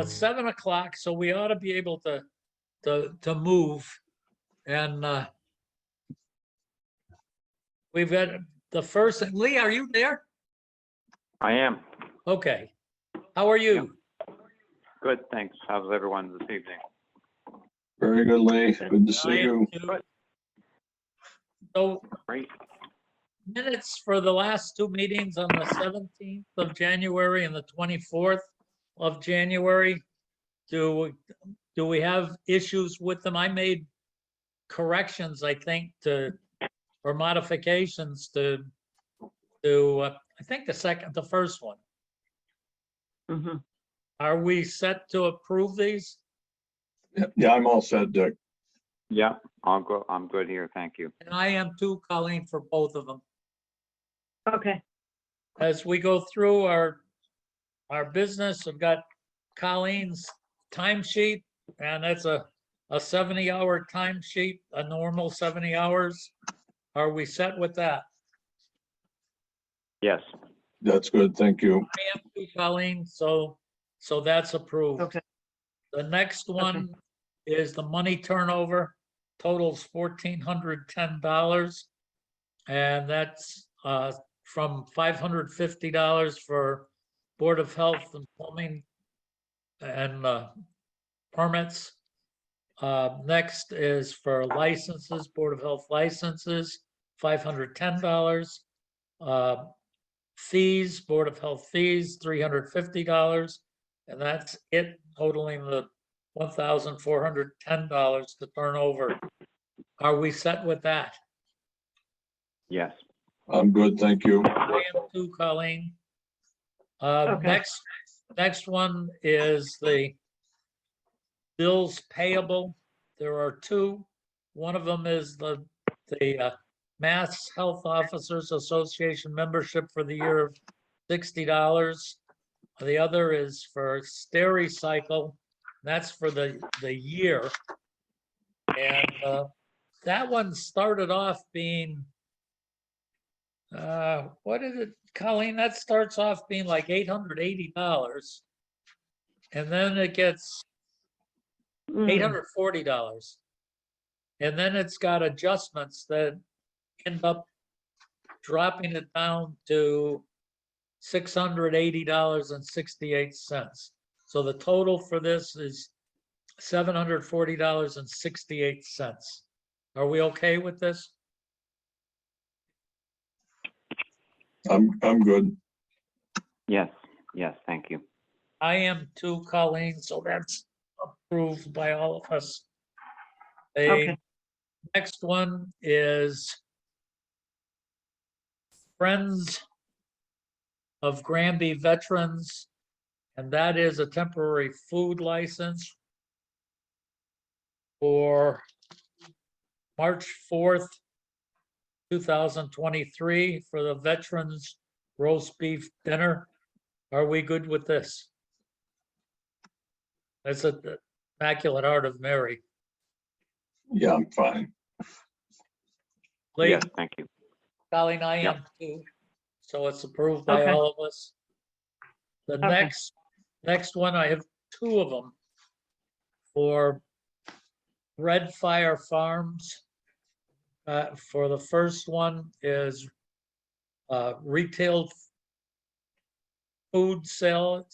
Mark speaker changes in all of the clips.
Speaker 1: it's 7 o'clock, so we ought to be able to move. And we've got the first, Lee, are you there?
Speaker 2: I am.
Speaker 1: Okay. How are you?
Speaker 2: Good, thanks. How's everyone this evening?
Speaker 3: Very good, Lee. Good to
Speaker 1: I
Speaker 3: see
Speaker 1: am
Speaker 3: you.
Speaker 1: too. So
Speaker 2: Great.
Speaker 1: minutes for the last two meetings on the 17th of January and the 24th of January. Do we have issues with them? I made corrections, I think, or modifications to I think the first one.
Speaker 4: Mhm.
Speaker 1: Are we set to approve these?
Speaker 3: Yeah, I'm all set, Dick.
Speaker 2: Yeah, I'll go. I'm good here. Thank you.
Speaker 1: And I am too, Colleen, for both of them.
Speaker 4: Okay,
Speaker 1: As we go through our business, I've got Colleen's timesheet, and that's a 70-hour timesheet, a normal 70 hours. Are we set with that?
Speaker 2: Yes.
Speaker 3: That's good. Thank you.
Speaker 1: I am too, Colleen, so that's approved.
Speaker 4: okay,
Speaker 1: The next one is the money turnover, totals $1,410. And that's from $550 for Board of Health and plumbing and permits. Next is for licenses, Board of Health licenses, $510. Fees, Board of Health fees, $350. And that's it, totaling the $1,410 to turn over. Are we set with that?
Speaker 2: Yes.
Speaker 3: I'm good. Thank you.
Speaker 1: I am too, Colleen.
Speaker 4: Okay.
Speaker 1: Next one is the bills payable. There are two. One of them is the Mass Health Officers Association membership for the year of $60. The other is for Stericycle. That's for the year. And that one started off being, what is it, Colleen? That starts off being like $880. And then it gets $840. And then it's got adjustments that end up dropping it down to $680.68. So the total for this is $740.68. Are we okay with this?
Speaker 3: I'm good.
Speaker 2: Yes. Yes. Thank you.
Speaker 1: I am too, Colleen, so that's approved by all of us. The
Speaker 4: Okay.
Speaker 1: next one is Friends of Granby Veterans, and that is a temporary food license for March 4th, 2023 for the Veterans Roast Beef Dinner. Are we good with this? That's at the Immaculate Heart of Mary.
Speaker 3: Yeah, I'm fine.
Speaker 1: Lee,
Speaker 2: Yes. Thank you.
Speaker 1: Colleen, I
Speaker 2: Yep.
Speaker 1: am too. So it's approved by
Speaker 4: Okay.
Speaker 1: all of us. The
Speaker 4: Okay.
Speaker 1: next one, I have two of them for Red Fire Farms. For the first one is retail food sales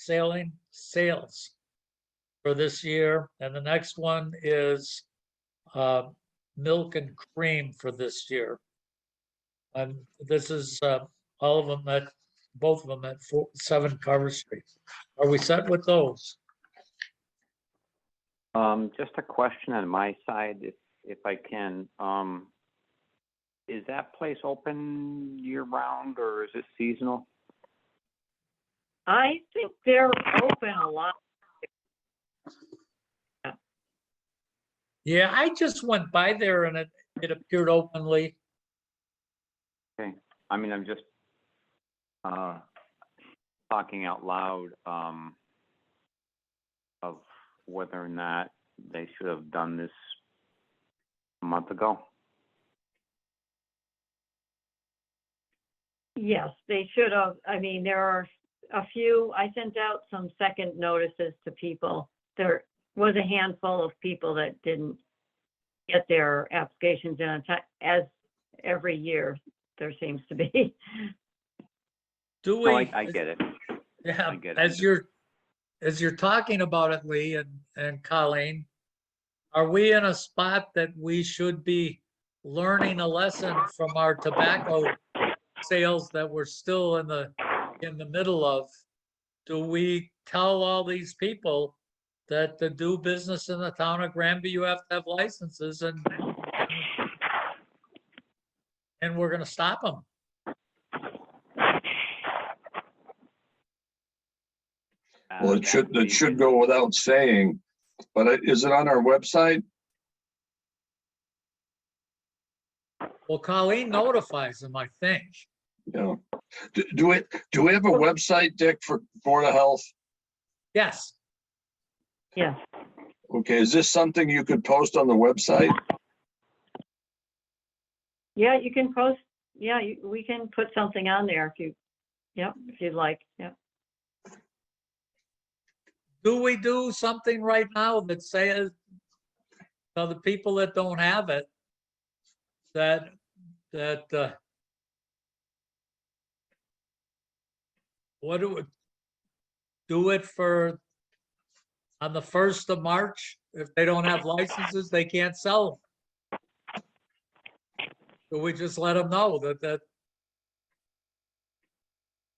Speaker 1: for this year. And the next one is milk and cream for this year. And this is all of them both of them at 7 Carver Street. Are we set with those?
Speaker 2: Just a question on my side, if I can. Is that place open year round or is it seasonal?
Speaker 4: I think they're open a lot.
Speaker 1: Yeah, I just went by there and it appeared openly.
Speaker 2: Okay. I mean, I'm just talking out loud of whether or not they should have done this a month ago.
Speaker 4: Yes, they should have. I mean, there are a few, I sent out some second notices to people. There was a handful of people that didn't get their applications in on time, as every year there seems to be.
Speaker 1: Do
Speaker 2: No,
Speaker 1: we?
Speaker 2: I get it.
Speaker 1: Yeah,
Speaker 2: I get it.
Speaker 1: as you're talking about it, Lee and Colleen, are we in a spot that we should be learning a lesson from our tobacco sales that we're still in the middle of? Do we tell all these people that to do business in the town of Granby, you have to have licenses and we're gonna stop them?
Speaker 3: Well, it should go without saying, but is it on our website?
Speaker 1: Well, Colleen notifies them, I think.
Speaker 3: Yeah. Do we have a website, Dick, for Board of Health?
Speaker 1: Yes,
Speaker 4: Yes,
Speaker 3: Okay, is this something you could post on the website?
Speaker 4: yeah, you can post, yeah, we can put something on there if you, yeah, if you'd like, yeah.
Speaker 1: do we do something right now that says, the people that don't have it, that what do it for on the 1st of March? If they don't have licenses, they can't sell. So we just let them know that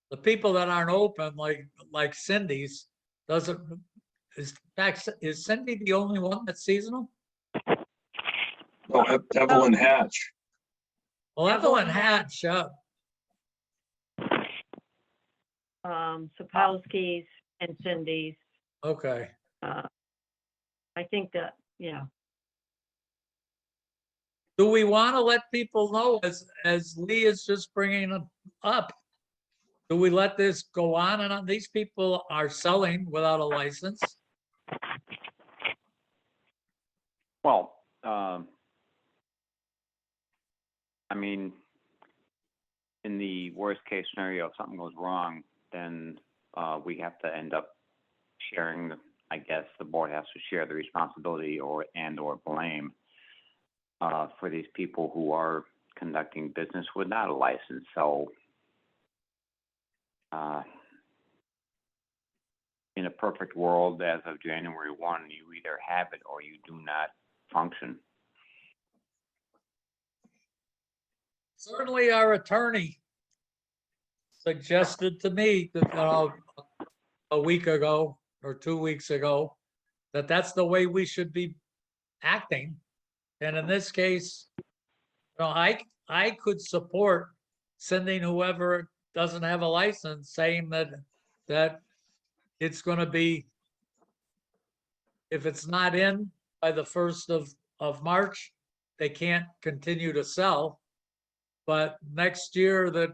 Speaker 1: the people that aren't open, like Cindy's, doesn't, is Cindy the only one that's seasonal?
Speaker 3: No, Evelyn Hatch.
Speaker 1: Well, Evelyn Hatch,
Speaker 4: Sapowski's and Cindy's,
Speaker 1: okay.
Speaker 4: I think that, yeah.
Speaker 1: Do we want to let people know, as Lee is just bringing them up? Do we let this go on and on? These people are selling without a license.
Speaker 2: Well, I mean, in the worst case scenario, if something goes wrong, then we have to end up sharing, I guess the board has to share the responsibility or blame for these people who are conducting business without a license. So in a perfect world, as of January 1, you either have it or you do not function.
Speaker 1: Certainly our attorney suggested to me that a week ago or 2 weeks ago, that that's the way we should be acting. And in this case, I could support sending whoever doesn't have a license, saying that it's going to be, if it's not in by the 1st of March, they can't continue to sell. But next year that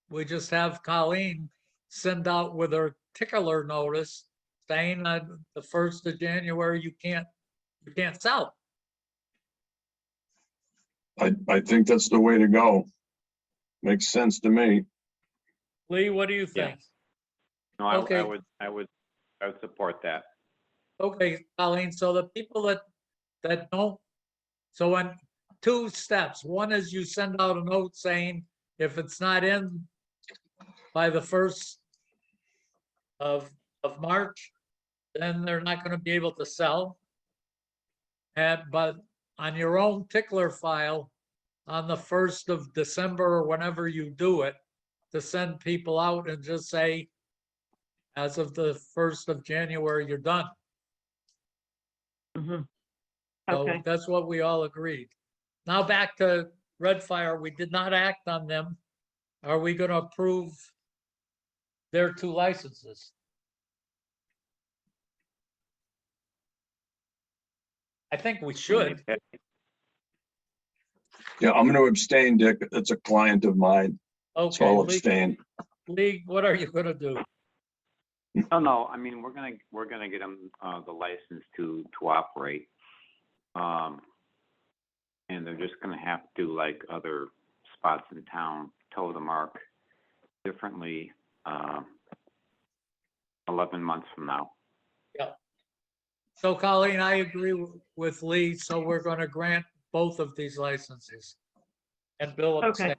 Speaker 1: we just have Colleen send out with her tickler notice saying that the 1st of January, you can't sell.
Speaker 3: I think that's the way to go. Makes sense to me.
Speaker 1: Lee, what do you
Speaker 2: Yeah.
Speaker 1: think?
Speaker 2: No, I
Speaker 1: Okay.
Speaker 2: would support that.
Speaker 1: Okay, Colleen, so the people that don't, so in 2 steps, one is you send out a note saying, if it's not in by the 1st of March, then they're not going to be able to sell. But on your own tickler file, on the 1st of December or whenever you do it, to send people out and just say, as of the 1st of January, you're done.
Speaker 4: Mhm.
Speaker 1: So
Speaker 4: Okay,
Speaker 1: that's what we all agreed. Now back to Red Fire, we did not act on them. Are we going to approve their 2 licenses? I think we should.
Speaker 3: Yeah, I'm going to abstain, Dick. It's a client of mine, so
Speaker 1: Okay,
Speaker 3: I'll abstain.
Speaker 1: Lee, what are you going to do?
Speaker 2: No, I mean, we're gonna get them the license to operate. And they're just gonna have to, like other spots in town, toe the mark differently. 11 months from now.
Speaker 1: So Colleen, I agree with Lee, so we're gonna grant both of these licenses. And Bill
Speaker 4: Okay.
Speaker 1: abstained.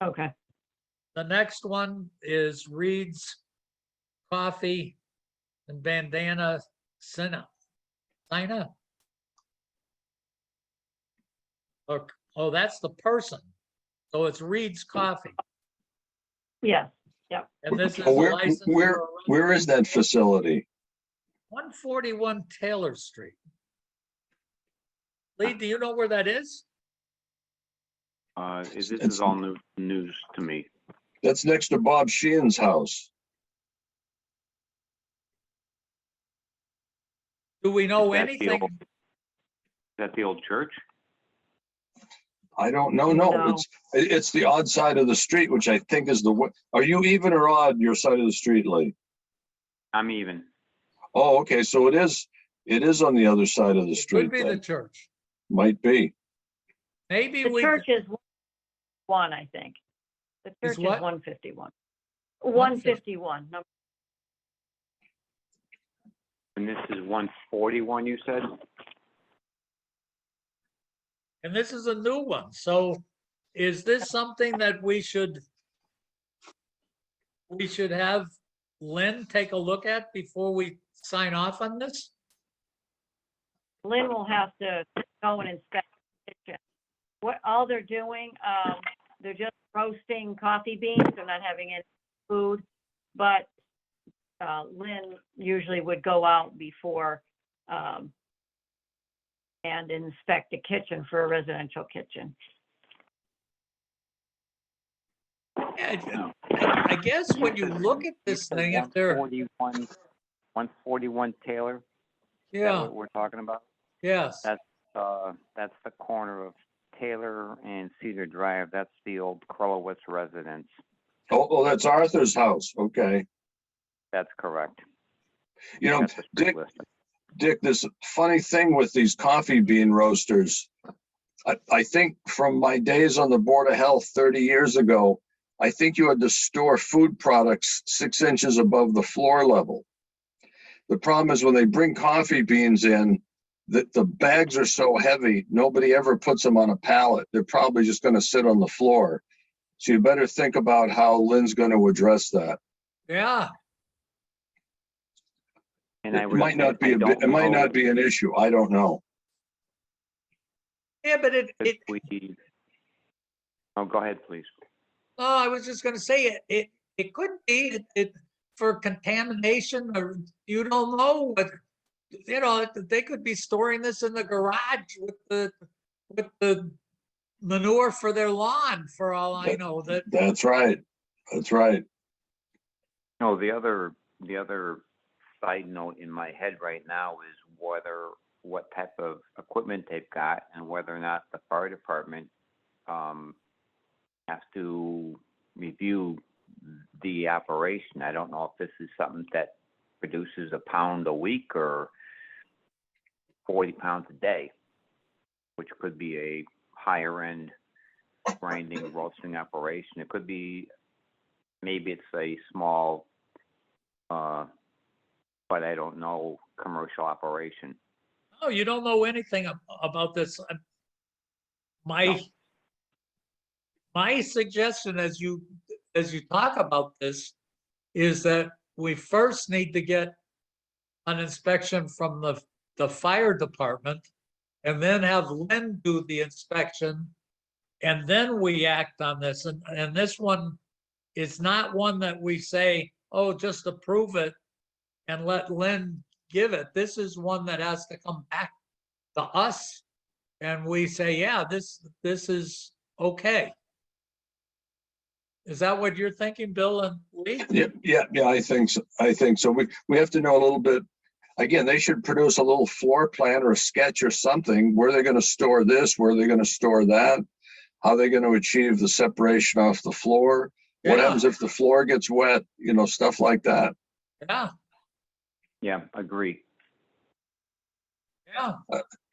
Speaker 4: Okay.
Speaker 1: The next one is Reed's Coffee and Bandana Sina. Or, oh, that's the person. So it's Reed's Coffee.
Speaker 4: Yes.
Speaker 1: And this is a
Speaker 3: Oh, where,
Speaker 1: license
Speaker 3: where,
Speaker 1: for
Speaker 3: where is that facility?
Speaker 1: 141 Taylor Street. Lee, do you know where that is?
Speaker 2: This is all news to me.
Speaker 3: That's next to Bob Sheehan's house.
Speaker 1: Do we know
Speaker 2: Is that the
Speaker 1: anything?
Speaker 2: old- Is that the old church?
Speaker 3: I don't know, no,
Speaker 4: No.
Speaker 3: it's the odd side of the street, which I think is are you even or odd, your side of the street, Lee?
Speaker 2: I'm even.
Speaker 3: Oh, okay, so it is on the other side of the
Speaker 1: It
Speaker 3: street
Speaker 1: could be the
Speaker 3: then,
Speaker 1: church.
Speaker 3: might be.
Speaker 1: Maybe
Speaker 4: The
Speaker 1: we,
Speaker 4: church is one, I think. The church is
Speaker 1: what?
Speaker 4: 151. 151. No,
Speaker 2: And this is 141, you said?
Speaker 1: and this is a new one. So is this something that we should have Lynn take a look at before we sign off on this?
Speaker 4: Lynn will have to go and inspect the kitchen. What, all they're doing, they're just roasting coffee beans. They're not having any food. But Lynn usually would go out before and inspect the kitchen for a residential kitchen.
Speaker 1: Yeah, I guess when you look at this thing, if they're,
Speaker 2: 141 Taylor, is that
Speaker 1: yeah,
Speaker 2: what we're talking about?
Speaker 1: yes.
Speaker 2: That's the corner of Taylor and Cedar Drive. That's the old Krolowitz residence.
Speaker 3: Oh, that's Arthur's house, okay.
Speaker 2: That's correct.
Speaker 3: You know,
Speaker 2: That's the street listing.
Speaker 3: Dick, this funny thing with these coffee bean roasters, I think from my days on the Board of Health 30 years ago, I think you had to store food products 6 inches above the floor level. The problem is when they bring coffee beans in, the bags are so heavy, nobody ever puts them on a pallet. They're probably just going to sit on the floor. So you better think about how Lynn's going to address that.
Speaker 1: Yeah,
Speaker 2: And I
Speaker 3: It
Speaker 2: would
Speaker 3: might not be
Speaker 2: don't
Speaker 3: it might
Speaker 2: know
Speaker 3: not be an issue. I don't know.
Speaker 1: yeah, but
Speaker 2: if we. Oh, go ahead, please.
Speaker 1: oh, I was just gonna say it could be for contamination or you don't know what, you know, they could be storing this in the garage with the manure for their lawn for all I know that.
Speaker 3: That's right. That's right.
Speaker 2: No, the other side note in my head right now is what type of equipment they've got and whether or not the fire department has to review the operation. I don't know if this is something that produces a pound a week or 40 pounds a day, which could be a higher end grinding, roasting operation. It could be, maybe it's a small, but I don't know, commercial operation.
Speaker 1: Oh, you don't know anything about this. My suggestion as you talk about this is that we first need to get an inspection from the fire department and then have Lynn do the inspection and then we act on this. And this one is not one that we say, oh, just approve it and let Lynn give it. This is one that has to come back to us and we say, yeah, this is okay. Is that what you're thinking, Bill and Lee?
Speaker 3: Yeah, I think so. We have to know a little bit. Again, they should produce a little floor plan or a sketch or something. Where they're going to store this, where they're going to store that, how they're going to achieve the separation off the floor. What
Speaker 1: Yeah.
Speaker 3: happens if the floor gets wet, you know, stuff like that.
Speaker 1: Yeah,
Speaker 2: Yeah, agree.
Speaker 1: yeah.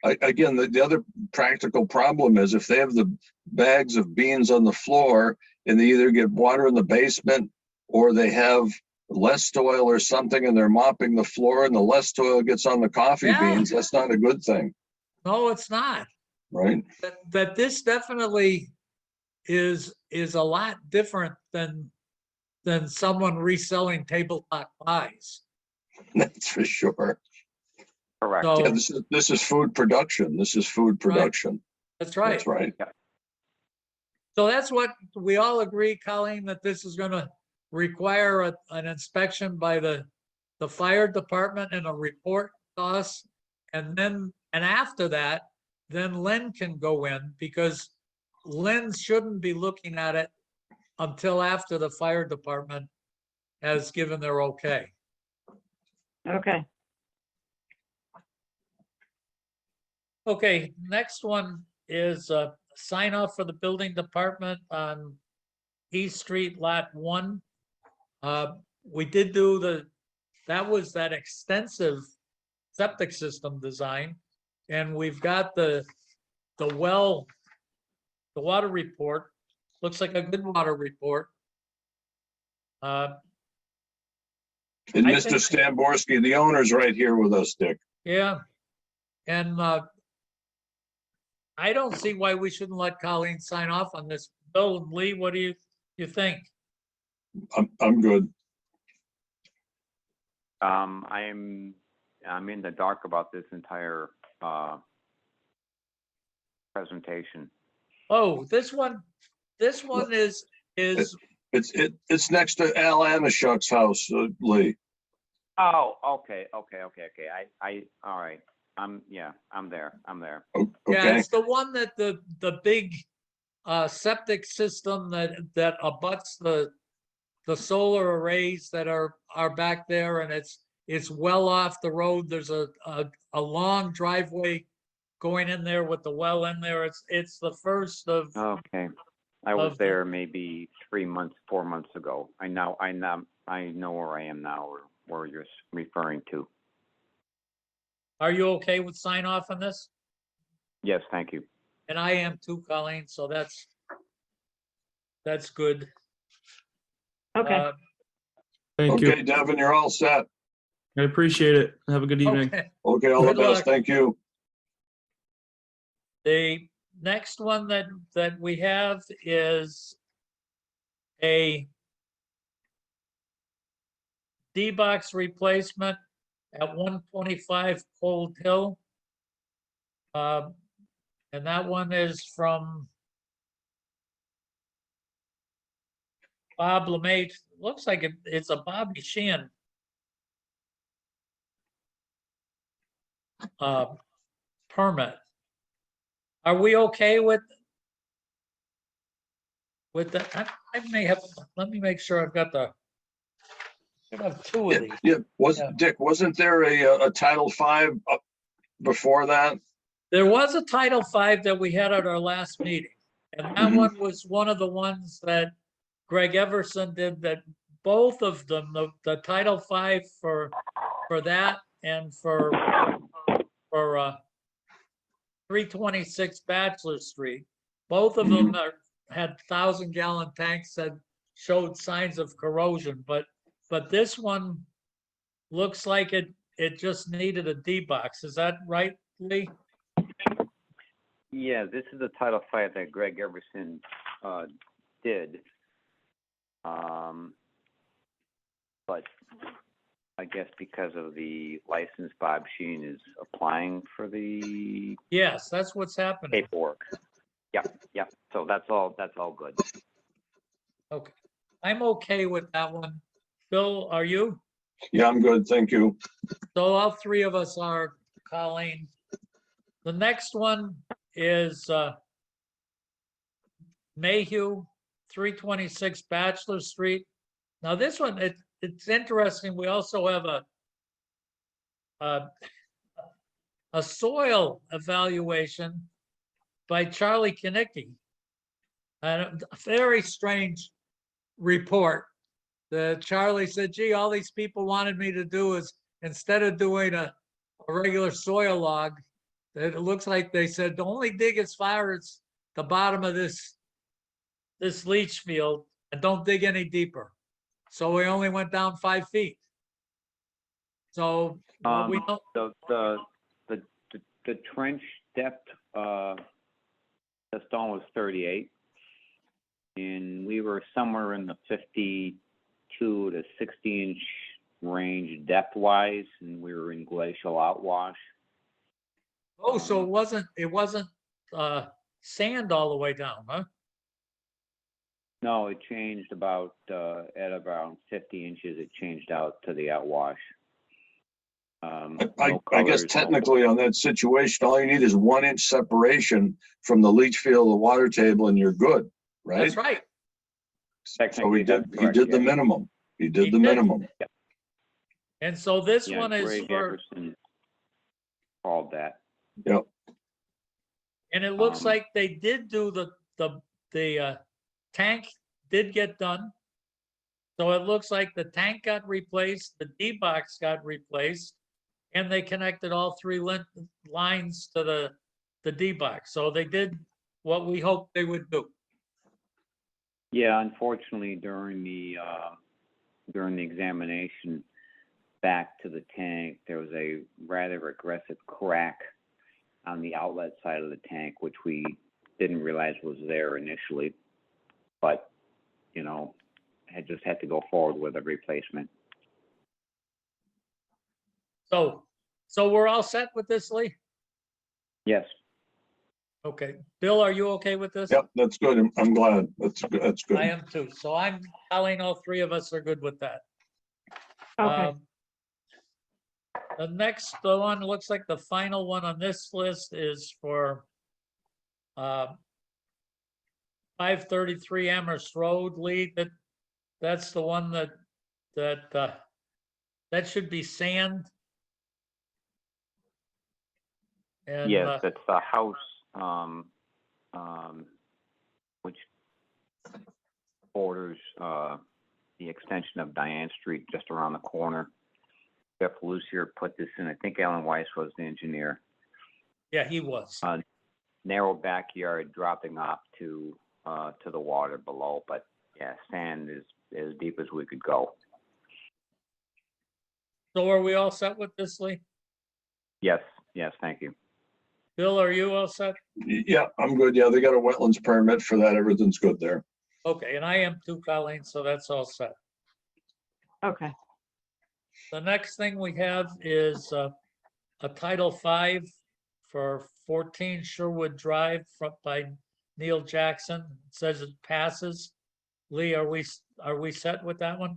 Speaker 3: Again, the other practical problem is if they have the bags of beans on the floor and they either get water in the basement or they have less soil or something and they're mopping the floor and the less soil gets on the coffee
Speaker 1: Yeah.
Speaker 3: beans, that's not a good thing,
Speaker 1: No, it's not.
Speaker 3: right?
Speaker 1: That this definitely is a lot different than someone reselling tabletop pies.
Speaker 3: That's for sure.
Speaker 2: Correct.
Speaker 1: So
Speaker 3: Yeah, this is food production. This is food production.
Speaker 1: that's right.
Speaker 3: That's right.
Speaker 1: So that's what we all agree, Colleen, that this is going to require an inspection by the fire department and a report to us. And after that, then Lynn can go in, because Lynn shouldn't be looking at it until after the fire department has given their okay.
Speaker 4: Okay.
Speaker 1: Okay, next one is sign off for the building department on East Street Lot 1. We did do that was that extensive septic system design. And we've got the water report. Looks like a good water report.
Speaker 3: And
Speaker 1: I
Speaker 3: Mr.
Speaker 1: think-
Speaker 3: Stamborski, the owner's right here with us, Dick.
Speaker 1: Yeah. And I don't see why we shouldn't let Colleen sign off on this. Bill and Lee, what do you think?
Speaker 3: I'm good.
Speaker 2: I'm in the dark about this entire, presentation.
Speaker 1: Oh, this one is
Speaker 3: It's next to Al Anashuk's house, Lee.
Speaker 2: Oh, okay. All right. I'm there.
Speaker 3: O-
Speaker 1: yeah,
Speaker 3: Okay,
Speaker 1: it's the one that the big septic system that abuts the solar arrays that are back there, and it's well off the road. There's a long driveway going in there with the well in there. It's the first of.
Speaker 2: Okay. I was
Speaker 1: Of-
Speaker 2: there maybe 4 months ago. I know where I am now, or where you're referring to.
Speaker 1: Are you okay with sign off on this?
Speaker 2: Yes, thank you.
Speaker 1: And I am too, Colleen, so that's good.
Speaker 4: Okay.
Speaker 5: Thank you.
Speaker 3: okay, Devin, you're all set.
Speaker 5: I appreciate it. Have a good evening.
Speaker 1: Okay.
Speaker 3: Okay, all the
Speaker 1: Good luck.
Speaker 3: best. Thank you.
Speaker 1: The next one that we have is a D-box replacement at 125 Cold Hill. And that one is from Bob LeMay. Looks like it's a Bobby Sheehan permit. Are we okay with that? I may have, let me make sure I've got I have two of these.
Speaker 3: Yeah,
Speaker 1: Yeah.
Speaker 3: Dick, wasn't there a Title V up before that?
Speaker 1: There was a Title V that we had at our last meeting, and that
Speaker 3: Mhm.
Speaker 1: one was one of the ones that Greg Everson did, that both of them, the Title V for that and for 326 Bachelor Street. Both of them had 1,000-gallon tanks that showed signs of corrosion, but this one looks like it just needed a D-box. Is that right, Lee?
Speaker 2: Yeah, this is the Title V that Greg Everson did. But I guess because of the license, Bob Sheen is applying for the
Speaker 1: Yes, that's what's happening.
Speaker 2: paperwork. Yep. So that's all good.
Speaker 1: Okay. I'm okay with that one. Bill, are you?
Speaker 3: Yeah, I'm good. Thank you.
Speaker 1: So all three of us are, Colleen. The next one is Mayhew, 326 Bachelor Street. Now this one, it's interesting. We also have a soil evaluation by Charlie Kinnicky. And a very strange report. Charlie said, gee, all these people wanted me to do is, instead of doing a regular soil log, that it looks like they said, only dig as far as the bottom of this leach field and don't dig any deeper. So we only went down 5 feet. So what we don't,
Speaker 2: The trench depth, the stone was 38. And we were somewhere in the 52 to 60 inch range depth wise, and we were in glacial outwash.
Speaker 1: oh, so it wasn't sand all the way down, huh?
Speaker 2: No, it changed about, at around 50 inches, it changed out to the outwash.
Speaker 3: I
Speaker 2: No
Speaker 3: guess
Speaker 2: colors,
Speaker 3: technically on that situation, all you need is 1 inch separation from the leach field, the water table, and you're good, right?
Speaker 1: That's right.
Speaker 3: So
Speaker 2: Technically,
Speaker 3: he did,
Speaker 2: that's
Speaker 3: he
Speaker 2: correct,
Speaker 3: did the
Speaker 2: yeah.
Speaker 3: minimum. He did
Speaker 1: He
Speaker 3: the
Speaker 1: did.
Speaker 3: minimum.
Speaker 1: And so this
Speaker 2: Yeah,
Speaker 1: one is
Speaker 2: Greg
Speaker 1: for,
Speaker 2: Everson called that.
Speaker 3: Yep.
Speaker 1: and it looks
Speaker 2: Um,
Speaker 1: like they did do the tank did get done. So it looks like the tank got replaced, the D-box got replaced, and they connected all three lines to the D-box. So they did what we hoped they would do.
Speaker 2: Yeah, unfortunately, during the examination back to the tank, there was a rather aggressive crack on the outlet side of the tank, which we didn't realize was there initially, but, you know, just had to go forward with a replacement.
Speaker 1: So we're all set with this, Lee?
Speaker 2: Yes,
Speaker 1: Okay. Bill, are you okay with this?
Speaker 3: Yep, that's good. I'm glad. That's good. That's
Speaker 1: I
Speaker 3: good.
Speaker 1: am too. So I'm telling all three of us are good with that.
Speaker 4: Okay,
Speaker 1: The next one, looks like the final one on this list is for 533 Amherst Road, Lee. That's the one that should be sand. And
Speaker 2: yes, it's the house, which borders, the extension of Diane Street just around the corner. Jeff Lucier put this in. I think Alan Weiss was the engineer.
Speaker 1: yeah, he was.
Speaker 2: Narrow backyard dropping off to the water below, but yeah, sand is as deep as we could go.
Speaker 1: So are we all set with this, Lee?
Speaker 2: Yes, thank you.
Speaker 1: Bill, are you all set?
Speaker 3: Yeah, I'm good. Yeah, they got a wetlands permit for that. Everything's good there.
Speaker 1: Okay, and I am too, Colleen, so that's all set.
Speaker 4: okay.
Speaker 1: The next thing we have is a Title V for 14 Sherwood Drive by Neil Jackson. It says it passes. Lee, are we set with that one?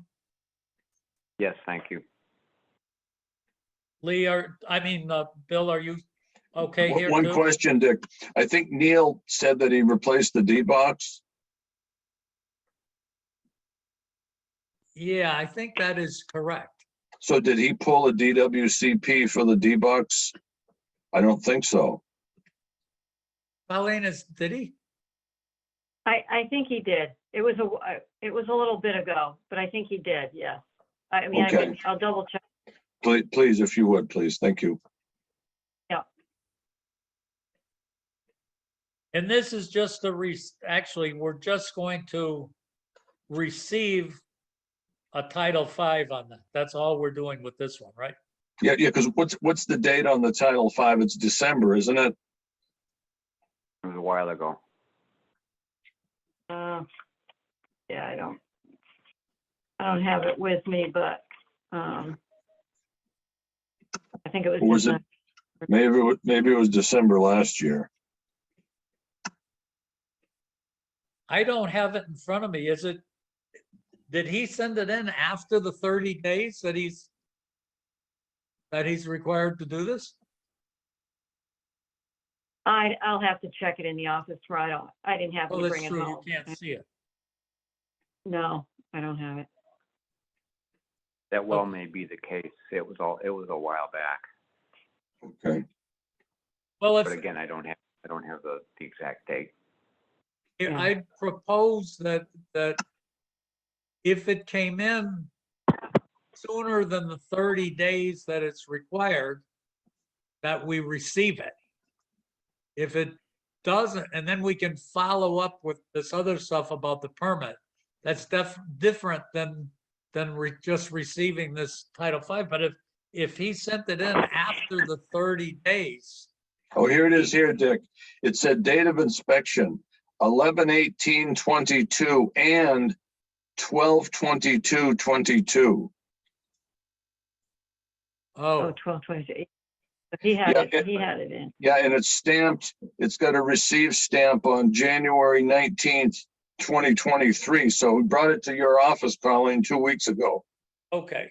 Speaker 2: Yes, thank you.
Speaker 1: Lee, Bill, are you okay here
Speaker 3: One
Speaker 1: too?
Speaker 3: question, Dick. I think Neil said that he replaced the D-box.
Speaker 1: Yeah, I think that is correct.
Speaker 3: So did he pull a DWCP for the D-box? I don't think so.
Speaker 1: Colleen, did he?
Speaker 4: I think he did. It was a little bit ago, but I think he did, yes. I mean,
Speaker 3: Okay.
Speaker 4: I'll double check.
Speaker 3: Please, if you would, please. Thank you.
Speaker 1: And this is just actually, we're just going to receive a Title V on that. That's all we're doing with this one, right?
Speaker 3: Yeah, because what's the date on the Title V? It's December, isn't it?
Speaker 2: It was a while ago.
Speaker 4: Yeah, I don't have it with me, but I think it was.
Speaker 3: Or was
Speaker 4: just
Speaker 3: it? Maybe it was December last year.
Speaker 1: I don't have it in front of me. Did he send it in after the 30 days that he's required to do this?
Speaker 4: I'll have to check it in the office tomorrow. I didn't have
Speaker 1: Oh,
Speaker 4: to
Speaker 1: that's
Speaker 4: bring it
Speaker 1: true. You
Speaker 4: home.
Speaker 1: can't see it.
Speaker 4: No, I don't have it.
Speaker 2: That well
Speaker 1: Okay.
Speaker 2: may be the case. It was a while back.
Speaker 3: Okay.
Speaker 1: Well,
Speaker 2: But again, I don't have the exact date.
Speaker 4: Yeah.
Speaker 1: I propose that if it came in sooner than the 30 days that it's required, that we receive it. If it doesn't, and then we can follow up with this other stuff about the permit. That's different than than just receiving this Title V. But if he sent it in after the 30 days,
Speaker 3: Oh, here it is here, Dick. It said date of inspection, 11/18/22 and 12/22/22.
Speaker 4: Oh,
Speaker 1: oh,
Speaker 4: 12/28. But he had
Speaker 3: Yeah,
Speaker 4: it, he had it in.
Speaker 3: Yeah, and it's stamped, it's got a receive stamp on January 19th, 2023. So we brought it to your office, Colleen, 2 weeks ago.
Speaker 1: okay.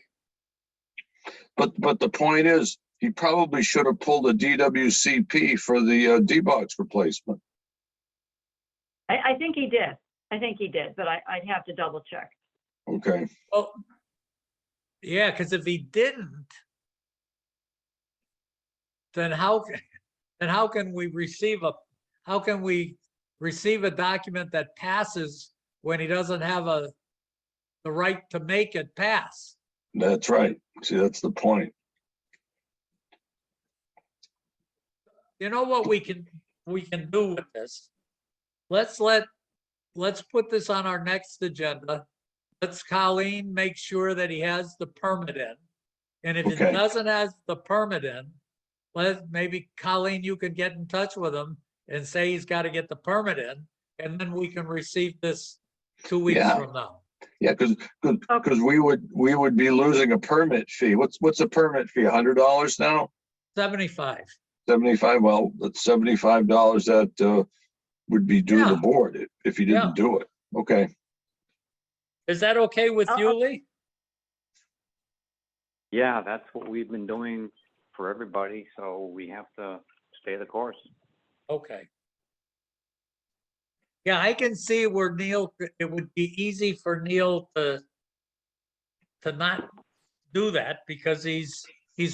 Speaker 3: But the point is, he probably should have pulled a DWCP for the D-box replacement.
Speaker 4: I think he did. I think he did, but I'd have to double check.
Speaker 3: Okay,
Speaker 1: Well, yeah, because if he didn't, then how can we receive a document that passes when he doesn't have the right to make it pass?
Speaker 3: that's right. See, that's the point.
Speaker 1: You know what we can do with this? Let's put this on our next agenda. Let's Colleen make sure that he has the permit in. And if he
Speaker 3: Okay.
Speaker 1: doesn't have the permit in, maybe Colleen, you can get in touch with him and say he's got to get the permit in, and then we can receive this 2 weeks
Speaker 3: Yeah.
Speaker 1: from now.
Speaker 3: Yeah, because we would be losing a permit fee. What's a permit fee? $100 now?
Speaker 1: 75.
Speaker 3: 75? Well, that's $75 that would be due the
Speaker 1: Yeah.
Speaker 3: board if you didn't do it. Okay.
Speaker 1: Is that okay with you, Lee?
Speaker 2: Yeah, that's what we've been doing for everybody, so we have to stay the course.
Speaker 1: Okay. Yeah, I can see where Neil, it would be easy for Neil to not do that because he's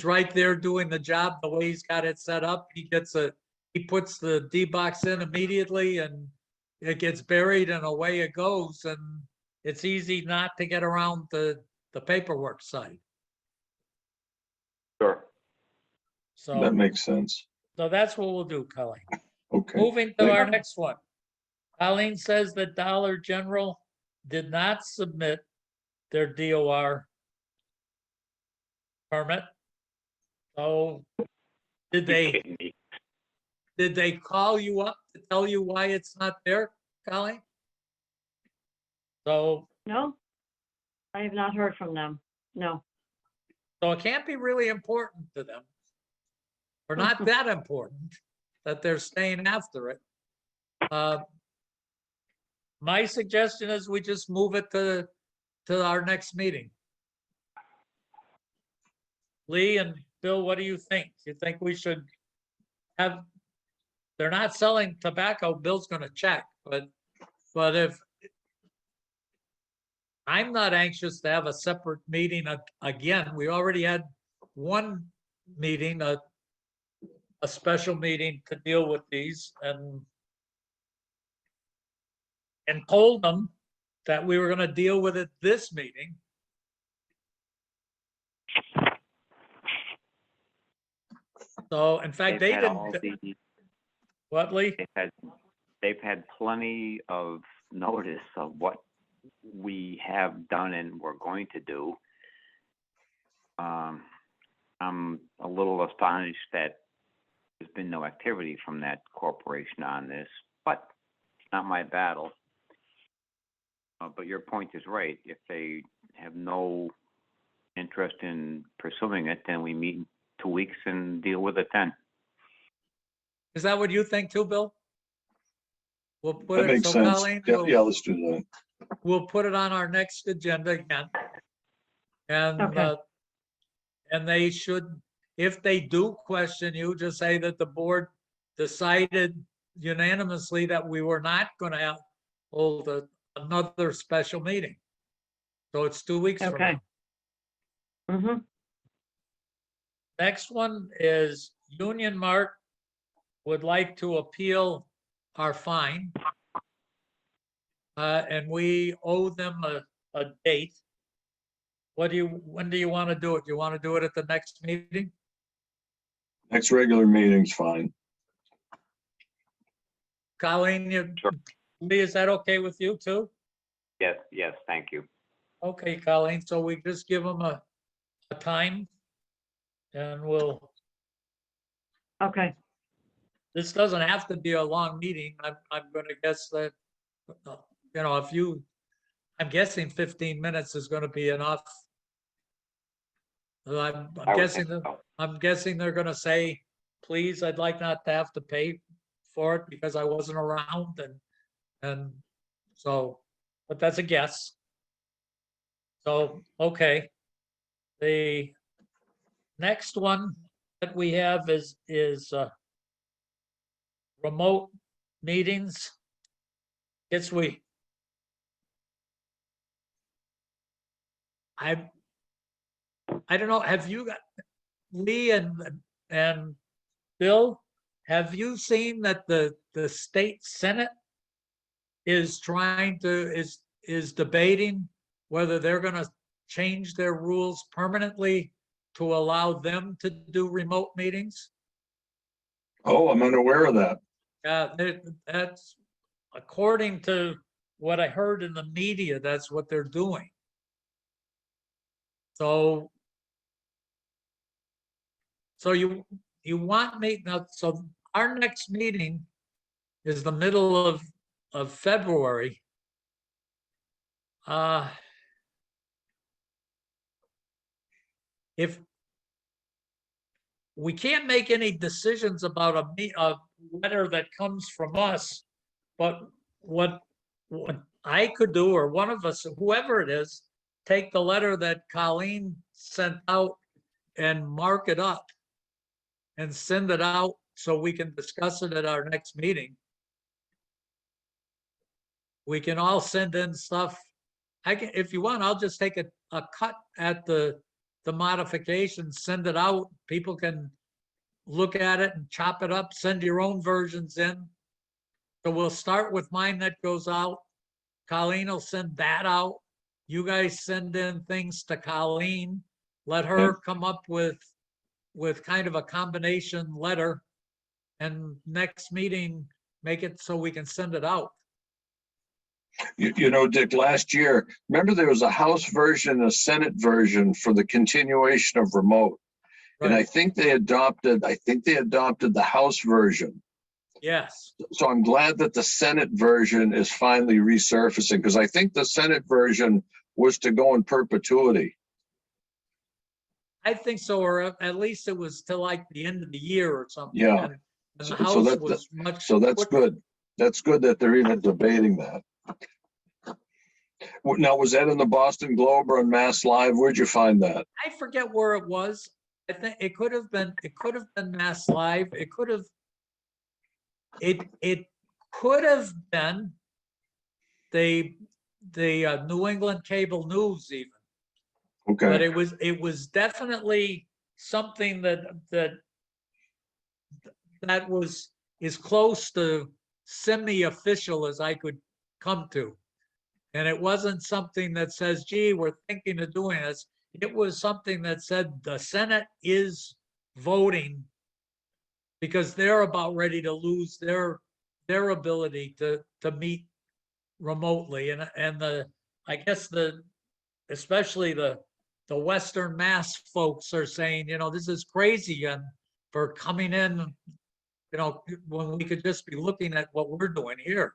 Speaker 1: right there doing the job the way he's got it set up. He puts the D box in immediately and it gets buried and away it goes. And it's easy not to get around the paperwork side.
Speaker 2: Sure.
Speaker 1: So,
Speaker 3: That makes sense.
Speaker 1: so that's what we'll do, Colleen.
Speaker 3: Okay.
Speaker 1: Moving to our next one. Colleen says that Dollar General did not submit their DOR permit. So did they call you up to tell you why it's not there, Colleen? So
Speaker 4: No, I have not heard from them. No.
Speaker 1: it can't be really important to them, or not that important, that they're staying after it. My suggestion is we just move it to our next meeting. Lee and Bill, what do you think? You think we should have, they're not selling tobacco, Bill's gonna check, but if, I'm not anxious to have a separate meeting again. We already had one meeting, a special meeting to deal with these and told them that we were gonna deal with it this meeting. So in fact, they
Speaker 2: They've had
Speaker 1: didn't,
Speaker 2: all the-
Speaker 1: what, Lee?
Speaker 2: they've had plenty of notice of what we have done and we're going to do. I'm a little astonished that there's been no activity from that corporation on this, but it's not my battle. But your point is right. If they have no interest in pursuing it, then we meet in 2 weeks and deal with it then.
Speaker 1: Is that what you think too, Bill? We'll put
Speaker 3: That
Speaker 1: it,
Speaker 3: makes
Speaker 1: so
Speaker 3: sense.
Speaker 1: Colleen,
Speaker 3: Yeah, let's do that.
Speaker 1: we'll put it on our next agenda again. And,
Speaker 4: Okay.
Speaker 1: and they should, if they do question you, just say that the board decided unanimously that we were not gonna hold another special meeting. So it's 2 weeks from
Speaker 4: Okay.
Speaker 1: now.
Speaker 4: Mm-hmm.
Speaker 1: Next one is Union Mart would like to appeal our fine. And we owe them a date. When do you want to do it? You want to do it at the next meeting?
Speaker 3: Next regular meeting's fine.
Speaker 1: Colleen,
Speaker 2: Sure.
Speaker 1: Lee, is that okay with you too?
Speaker 2: Yes, thank you.
Speaker 1: Okay, Colleen, so we just give them a time and
Speaker 4: Okay,
Speaker 1: this doesn't have to be a long meeting. I'm gonna guess that, I'm guessing 15 minutes is gonna be enough.
Speaker 2: I would think so.
Speaker 1: I'm guessing they're gonna say, please, I'd like not to have to pay for it because I wasn't around and so, but that's a guess. So, okay. The next one that we have is remote meetings. Guess I I don't know, have you got Lee and Bill, have you seen that the state senate is trying to is debating whether they're going to change their rules permanently to allow them to do remote meetings?
Speaker 3: Oh, I'm unaware of that.
Speaker 1: That's according to what I heard in the media, that's what they're doing. So you want me now, so our next meeting is the middle of February. If we can't make any decisions about a letter that comes from us, but what I could do, or one of us, whoever it is, take the letter that Colleen sent out and mark it up and send it out so we can discuss it at our next meeting. We can all send in stuff. If you want, I'll just take a cut at the modifications, send it out. People can look at it and chop it up, send your own versions in. So we'll start with mine that goes out. Colleen will send that out. You guys send in things to Colleen. Let her come up with kind of a combination letter, and next meeting, make it so we can send it out.
Speaker 3: You know, Dick, last year, remember there was a House version, a Senate version for the continuation of remote. And I
Speaker 1: Right,
Speaker 3: think they adopted the House version.
Speaker 1: yes,
Speaker 3: So I'm glad that the Senate version is finally resurfacing, because I think the Senate version was to go in perpetuity.
Speaker 1: I think so, or at least it was till like the end of the year or something.
Speaker 3: Yeah.
Speaker 1: And the
Speaker 3: So
Speaker 1: House was much.
Speaker 3: So that's good. That's good that they're even debating that. Now, was that in the Boston Globe or on Mass Live? Where'd you find that?
Speaker 1: I forget where it was. I think it could have been Mass Live. It could have been the New England Cable News even. But
Speaker 3: Okay,
Speaker 1: it was definitely something that was as close to semi-official as I could come to. And it wasn't something that says, gee, we're thinking of doing this. It was something that said the Senate is voting because they're about ready to lose their ability to meet remotely. And I guess especially the Western Mass folks are saying, this is crazy and for coming in, when we could just be looking at what we're doing here.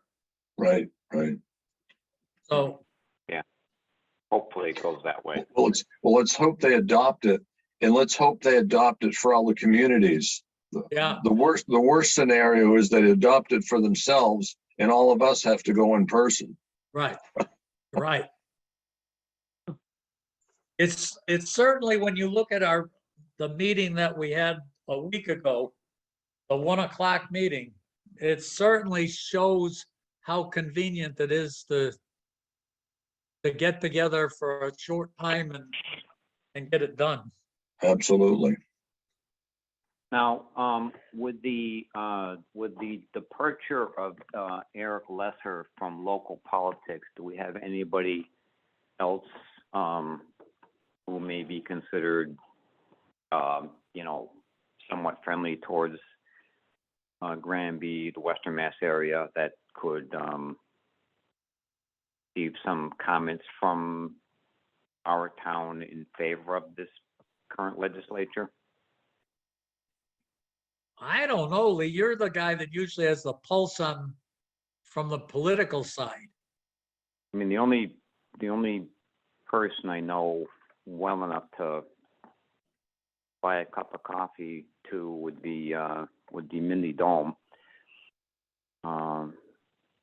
Speaker 3: right.
Speaker 1: So
Speaker 2: Hopefully it goes that way.
Speaker 3: Well, let's hope they adopt it, and let's hope they adopt it for all the communities.
Speaker 1: yeah,
Speaker 3: The worst scenario is they adopt it for themselves, and all of us have to go in person.
Speaker 1: right. It's certainly, when you look at the meeting that we had a week ago, the 1:00 meeting, it certainly shows how convenient it is to get together for a short time and get it done.
Speaker 3: Absolutely.
Speaker 2: Now, with the departure of Eric Lesser from local politics, do we have anybody else who may be considered, somewhat friendly towards Granby, the Western Mass area, that could receive some comments from our town in favor of this current legislature?
Speaker 1: I don't know, Lee, you're the guy that usually has the pulse on, from the political side.
Speaker 2: I mean, the only person I know well enough to buy a cup of coffee to would be Mindy Dome.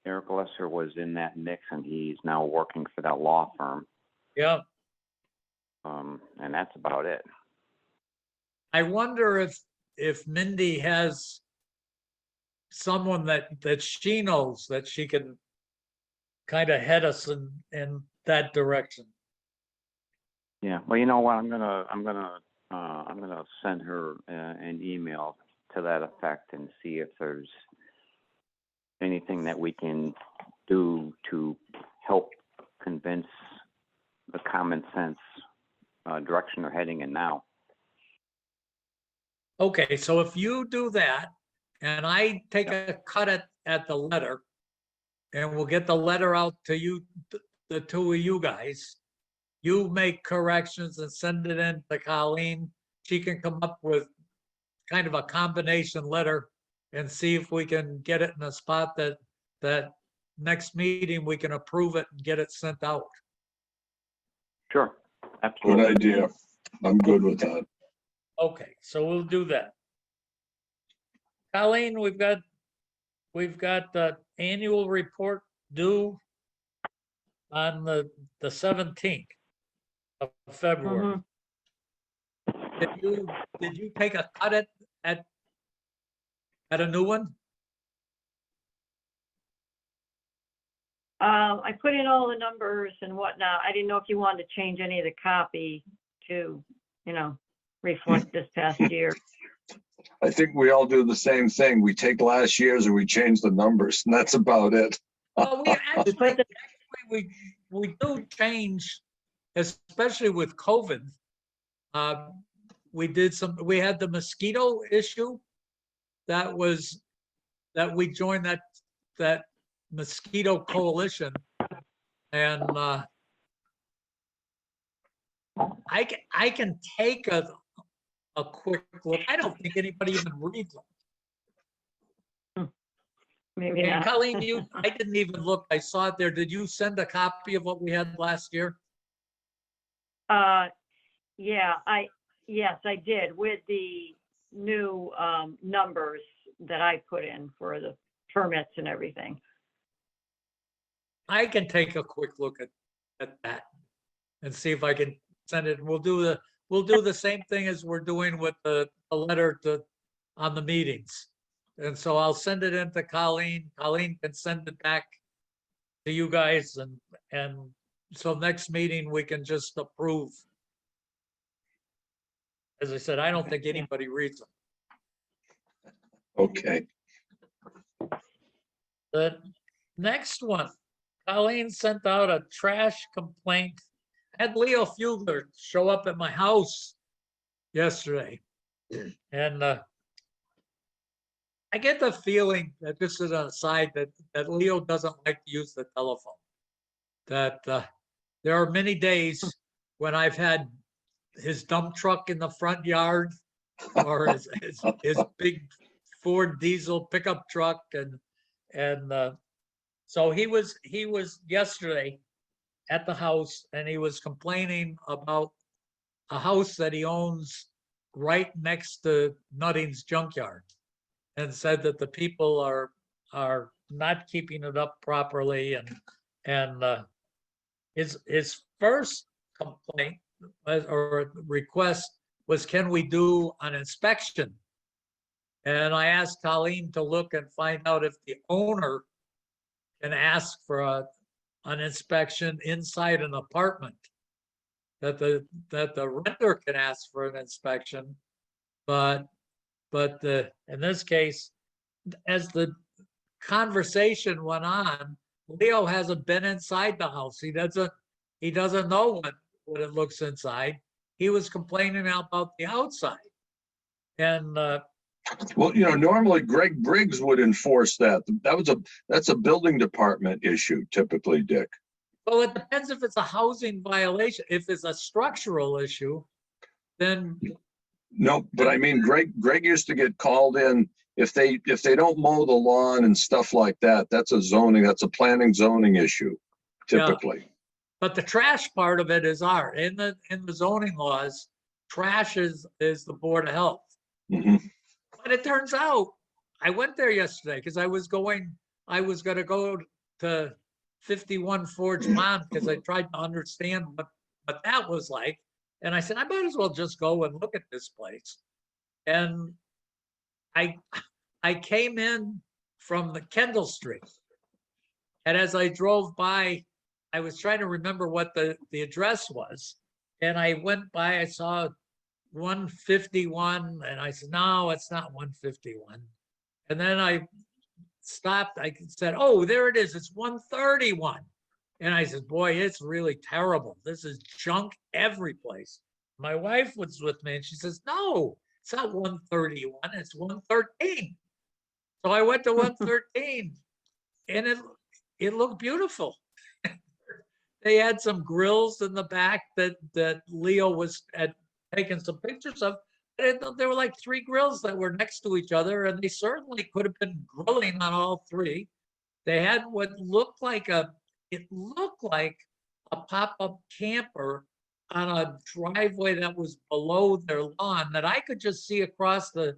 Speaker 2: Eric Lesser was in that mix, and he's now working for that law firm.
Speaker 1: Yeah,
Speaker 2: And that's about it.
Speaker 1: I wonder if Mindy has someone that she knows that she can kind of head us in that direction.
Speaker 2: Yeah. Well, you know what? I'm gonna send her an email to that effect and see if there's anything that we can do to help convince the common sense direction they're heading in now.
Speaker 1: Okay, so if you do that, and I take a cut at the letter, and we'll get the letter out to you, the two of you guys. You make corrections and send it in to Colleen. She can come up with kind of a combination letter and see if we can get it in a spot that next meeting we can approve it and get it sent out.
Speaker 2: Sure.
Speaker 3: Good
Speaker 2: Absolutely.
Speaker 3: idea. I'm good with that.
Speaker 1: Okay, so we'll do that. Colleen, we've got the annual report due on the 17th of February.
Speaker 4: Mhm.
Speaker 1: Did you take a cut at a new one?
Speaker 4: I put in all the numbers and whatnot. I didn't know if you wanted to change any of the copy to, reflect this past year.
Speaker 3: I think we all do the same thing. We take last year's and we change the numbers, and that's about it.
Speaker 1: Well, we
Speaker 4: put the-
Speaker 1: we do change, especially with COVID. We had the mosquito issue that we joined that mosquito coalition. And I can take a quick look. I don't think anybody even reads them.
Speaker 4: Maybe
Speaker 1: And
Speaker 4: not.
Speaker 1: Colleen, I didn't even look. I saw it there. Did you send a copy of what we had last year?
Speaker 4: Yes, I did, with the new numbers that I put in for the permits and everything.
Speaker 1: I can take a quick look at that and see if I can send it. We'll do the same thing as we're doing with the letter on the meetings. And so I'll send it in to Colleen. Colleen can send it back to you guys, and so next meeting we can just approve. As I said, I don't think anybody reads them.
Speaker 3: Okay.
Speaker 1: The next one, Colleen sent out a trash complaint. I had Leo Fugler show up at my house yesterday. And I get the feeling that, this is an aside, that Leo doesn't like to use the telephone. That there are many days when I've had his dump truck in the front yard, or his big Ford diesel pickup truck, and so he was yesterday at the house, and he was complaining about a house that he owns right next to Nutting's junkyard, and said that the people are not keeping it up properly, and his first complaint or request was, can we do an inspection? And I asked Colleen to look and find out if the owner can ask for an inspection inside an apartment, that the renter can ask for an inspection, but in this case, as the conversation went on, Leo hasn't been inside the house. He doesn't know what it looks inside. He was complaining about the outside. And
Speaker 3: Well, normally Greg Briggs would enforce that. That's a building department issue typically, Dick.
Speaker 1: Well, it depends if it's a housing violation. If it's a structural issue, then
Speaker 3: No, but I mean, Greg used to get called in if they don't mow the lawn and stuff like that. That's a planning zoning issue typically.
Speaker 1: but the trash part of it is in the zoning laws, trash is the Board of Health.
Speaker 3: Mhm.
Speaker 1: But it turns out, I went there yesterday because I was gonna go to 51 Forge Pond because I tried to understand what that was like. And I said, I might as well just go and look at this place. And I came in from the Kendall Street. And as I drove by, I was trying to remember what the address was. And I went by, I saw 151, and I said, no, it's not 151. And then I stopped, I said, oh, there it is, it's 131. And I said, boy, it's really terrible. This is junk every place. My wife was with me and she says, no, it's not 131, it's 113. So I went to 113 and it looked beautiful. They had some grills in the back that Leo had taken some pictures of. There were like 3 grills that were next to each other, and they certainly could have been grilling on all 3. They had what looked like a pop-up camper on a driveway that was below their lawn that I could just see across the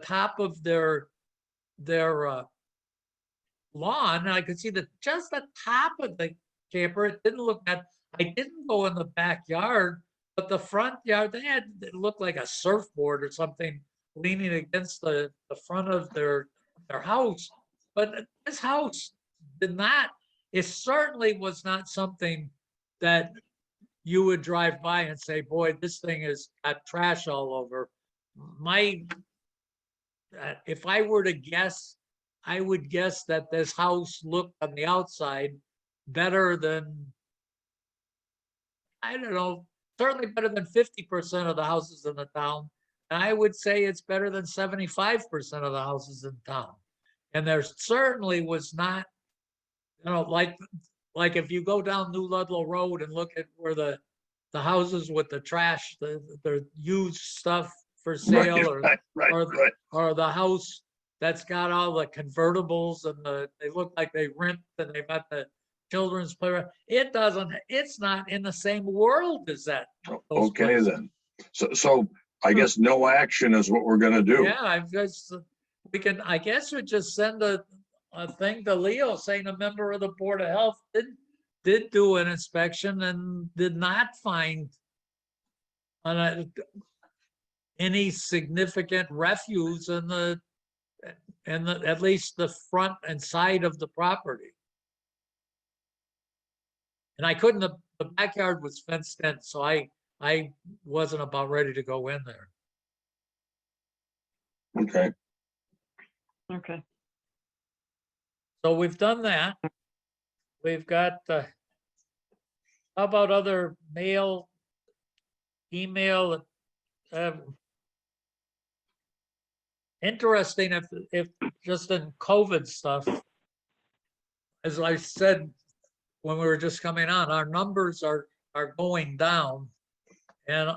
Speaker 1: top of their lawn. And I could see just the top of the camper. It didn't look that. I didn't go in the backyard, but the front yard, it looked like a surfboard or something leaning against the front of their house. But this house it certainly was not something that you would drive by and say, boy, this thing has got trash all over. If I were to guess, I would guess that this house looked on the outside better than, I don't know, certainly better than 50% of the houses in the town. And I would say it's better than 75% of the houses in town. And there certainly was not, like if you go down New Ludlow Road and look at where the houses with the trash, the used stuff for sale, or the house that's got all the convertibles and they look like they rent and they've got the children's playground. It's not in the same world as that.
Speaker 3: Okay,
Speaker 1: places.
Speaker 3: then. So I guess no action is what we're gonna do.
Speaker 1: Yeah, I guess we just send a thing to Leo saying a member of the Board of Health did do an inspection and did not find any significant refuse in at least the front and side of the property. And the backyard was fenced in, so I wasn't about ready to go in there.
Speaker 3: Okay.
Speaker 4: Okay.
Speaker 1: So we've done that. We've got, how about other mail, email? Interesting if just in COVID stuff, as I said when we were just coming on, our numbers are going down. And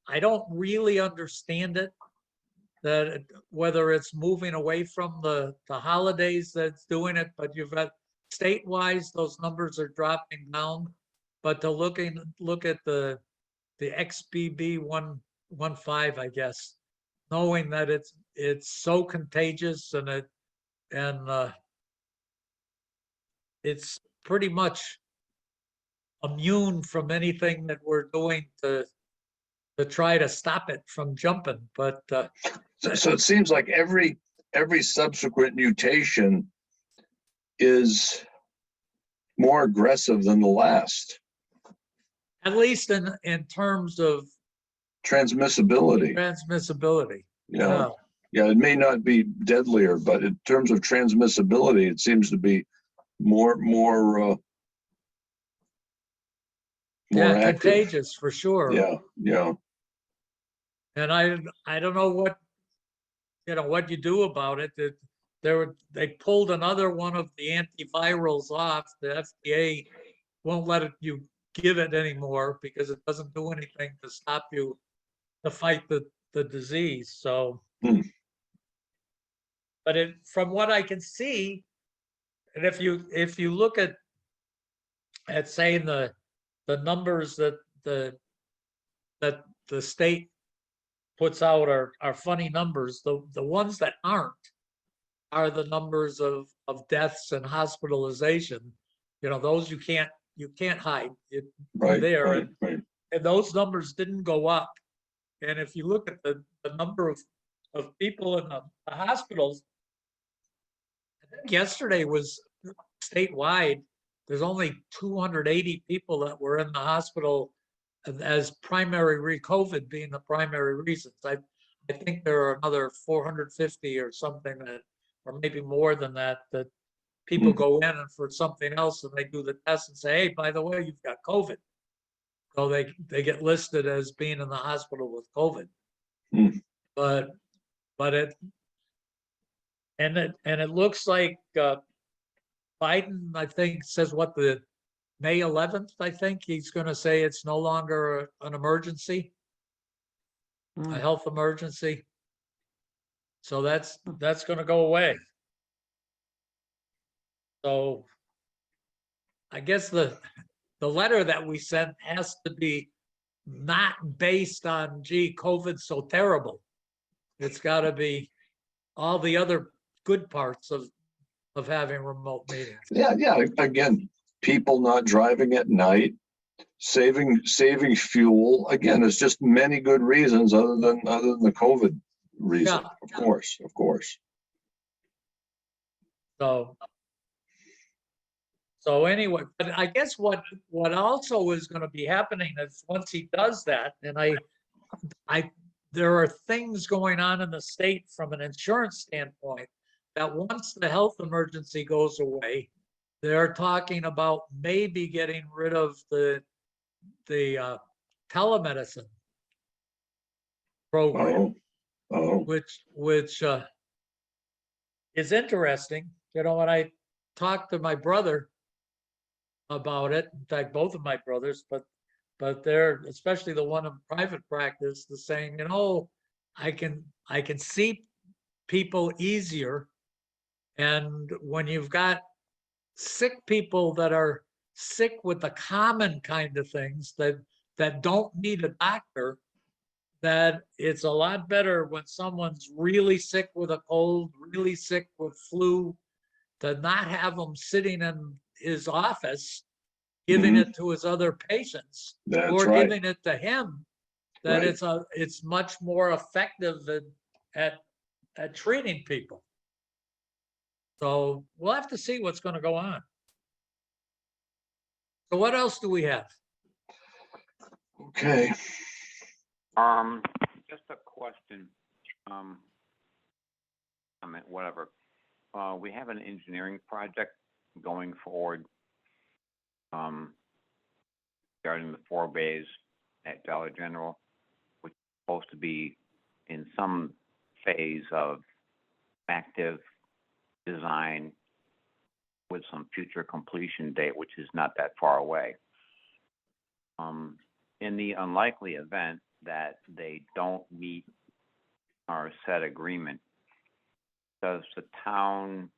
Speaker 1: I don't really understand it, whether it's moving away from the holidays that's doing it, but you've got state-wise, those numbers are dropping down. But to look at the XBB 115, I guess, knowing that it's so contagious and it's pretty much immune from anything that we're doing to try to stop it from jumping. But
Speaker 3: so it seems like every subsequent mutation is more aggressive than the last.
Speaker 1: at least in terms of
Speaker 3: Transmissibility.
Speaker 1: Yeah.
Speaker 3: Yeah, it may not be deadlier, but in terms of transmissibility, it seems to be more
Speaker 1: Yeah,
Speaker 3: active.
Speaker 1: contagious for sure.
Speaker 3: Yeah.
Speaker 1: And I don't know what you do about it. They pulled another one of the antivirals off. The FDA won't let you give it anymore because it doesn't do anything to stop you to fight the disease. So,
Speaker 3: Hmm.
Speaker 1: but from what I can see, and if you look at saying the numbers that the state puts out are funny numbers. The ones that aren't are the numbers of deaths and hospitalization. You know, those you can't hide. They're
Speaker 3: Right,
Speaker 1: there,
Speaker 3: right, right.
Speaker 1: and those numbers didn't go up. And if you look at the number of people in the hospitals, I think yesterday was statewide. There's only 280 people that were in the hospital as primary COVID being the primary reasons. I think there are another 450 or something that, or maybe more than that people go in and for something else and they do the test and say, hey, by the way, you've got COVID. So they get listed as being in the hospital with COVID.
Speaker 3: Hmm.
Speaker 1: But it looks like Biden, I think, says what, the May 11th, I think he's going to say it's no longer an emergency, a health emergency. So that's going to go away. So I guess the letter that we sent has to be not based on, gee, COVID's so terrible. It's got to be all the other good parts of having remote meetings.
Speaker 3: Yeah, yeah. Again, people not driving at night, saving fuel. Again, there's just many good reasons other than the COVID reason.
Speaker 1: Yeah.
Speaker 3: Of course.
Speaker 1: So anyway, but I guess what also is going to be happening is once he does that, and there are things going on in the state from an insurance standpoint that once the health emergency goes away, they're talking about maybe getting rid of the telemedicine program, which is interesting. You know, when I talked to my brother about it, in fact, both of my brothers, but they're, especially the one in private practice, the saying, you know, I can see people easier. And when you've got sick people that are sick with the common kind of things that don't need a doctor, that it's a lot better when someone's really sick with a cold, really sick with flu, to not have them sitting in his office giving it to his other patients.
Speaker 3: That's
Speaker 1: or
Speaker 3: right.
Speaker 1: giving it to him, that
Speaker 3: Right.
Speaker 1: it's much more effective at treating people. So we'll have to see what's going to go on. So what else do we have?
Speaker 3: Okay.
Speaker 2: Just a question. I mean, whatever. We have an engineering project going forward, regarding the 4 bays at Dollar General, which is supposed to be in some phase of active design with some future completion date, which is not that far away. In the unlikely event that they don't meet our set agreement, does the town,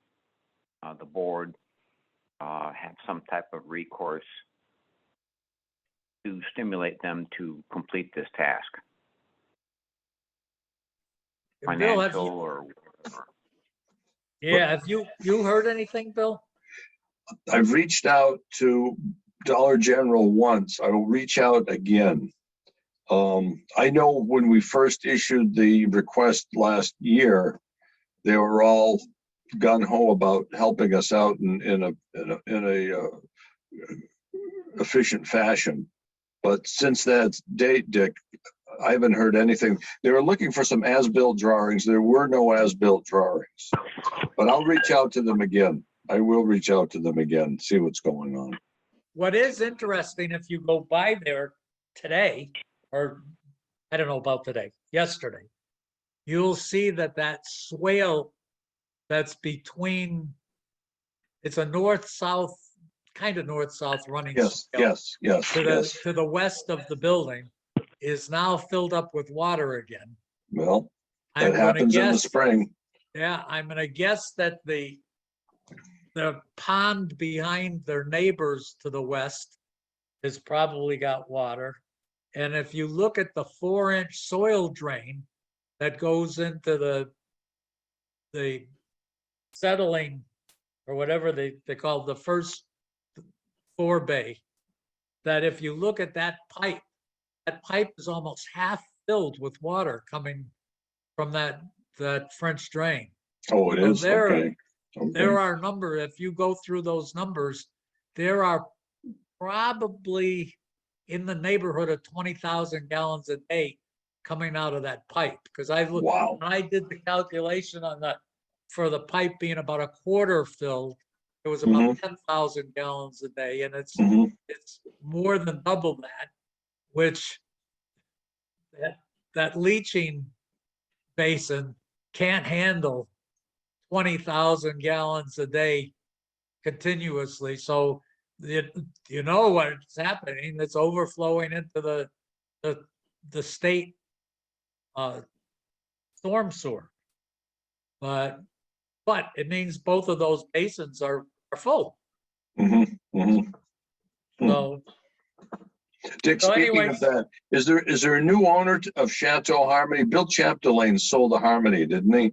Speaker 2: the board, have some type of recourse to stimulate them to complete this task?
Speaker 1: And Bill,
Speaker 2: Financial or whatever.
Speaker 1: yeah, have you heard anything, Bill?
Speaker 3: I've reached out to Dollar General once. I will reach out again. I know when we first issued the request last year, they were all gung ho about helping us out in a efficient fashion. But since that date, Dick, I haven't heard anything. They were looking for some as-built drawings. There were no as-built drawings. But I'll reach out to them again. I will reach out to them again, see what's going on.
Speaker 1: What is interesting, if you go by there today, or I don't know about today, yesterday, you'll see that swale that's between, it's a north-south kind of north-south running.
Speaker 3: Yes,
Speaker 1: swale
Speaker 3: yes, yes,
Speaker 1: To
Speaker 3: yes.
Speaker 1: the west of the building is now filled up with water again.
Speaker 3: Well,
Speaker 1: I'm
Speaker 3: that
Speaker 1: gonna
Speaker 3: happens in the
Speaker 1: guess,
Speaker 3: spring.
Speaker 1: yeah, I'm gonna guess that the pond behind their neighbors to the west has probably got water. And if you look at the 4-inch soil drain that goes into the settling or whatever they call the first forebay, that if you look at that pipe is almost half filled with water coming from that French drain.
Speaker 3: Oh, it
Speaker 1: So
Speaker 3: is, okay. Okay.
Speaker 1: There are if you go through those numbers, there are probably in the neighborhood of 20,000 gallons a day coming out of that pipe. Because
Speaker 3: Wow.
Speaker 1: when I did the calculation on for the pipe being about a quarter filled, it was about 10,000 gallons a day. And it's more than double that, which that leaching basin can't handle 20,000 gallons a day continuously. So you know what's happening. It's overflowing into the state storm sewer. But it means both of those basins are full. So
Speaker 3: Dick,
Speaker 1: So
Speaker 3: speaking
Speaker 1: anyways-
Speaker 3: of that, is there a new owner of Chateau Harmony? Bill Chapdelaine sold the Harmony, didn't he?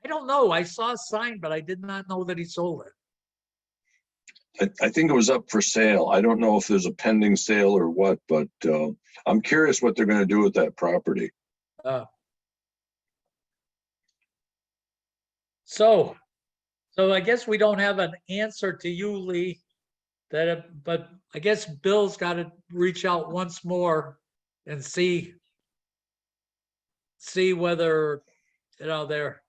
Speaker 1: I don't know. I saw a sign, but I did not know that he sold it.
Speaker 3: I think it was up for sale. I don't know if there's a pending sale or what, but I'm curious what they're going to do with that property.
Speaker 1: So I guess we don't have an answer to you, Lee. But I guess Bill's got to reach out once more and see whether they're.